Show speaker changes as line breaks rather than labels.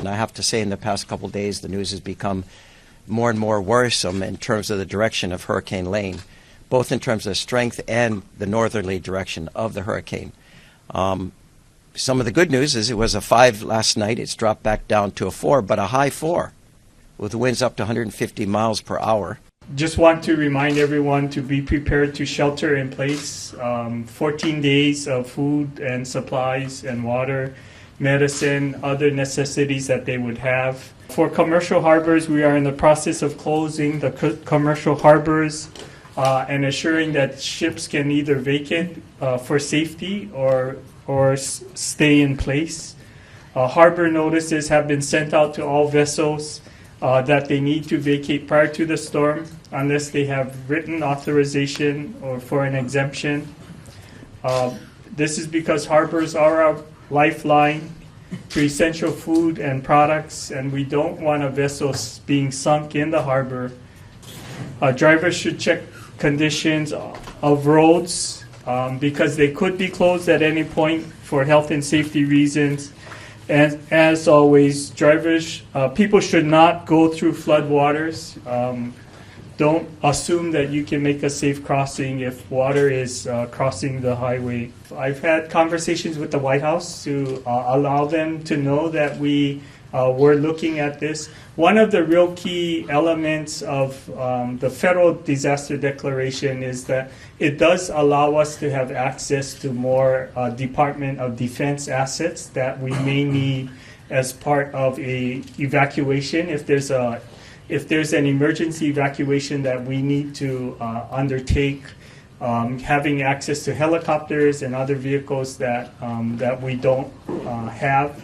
And I have to say, in the past couple of days, the news has become more and more worrisome in terms of the direction of Hurricane Lane, both in terms of strength and the northerly direction of the hurricane. Some of the good news is it was a 5 last night. It's dropped back down to a 4, but a high 4 with winds up to 150 miles per hour.
Just want to remind everyone to be prepared to shelter in place. 14 days of food and supplies and water, medicine, other necessities that they would have. For commercial harbors, we are in the process of closing the commercial harbors and assuring that ships can either vacate for safety or stay in place. Harbor notices have been sent out to all vessels that they need to vacate prior to the storm unless they have written authorization or for an exemption. This is because harbors are a lifeline to essential food and products, and we don't want a vessel being sunk in the harbor. Drivers should check conditions of roads because they could be closed at any point for health and safety reasons. And as always, people should not go through flood waters. Don't assume that you can make a safe crossing if water is crossing the highway. I've had conversations with the White House to allow them to know that we were looking at this. One of the real key elements of the federal disaster declaration is that it does allow us to have access to more Department of Defense assets that we may need as part of a evacuation. If there's an emergency evacuation that we need to undertake, having access to helicopters and other vehicles that we don't have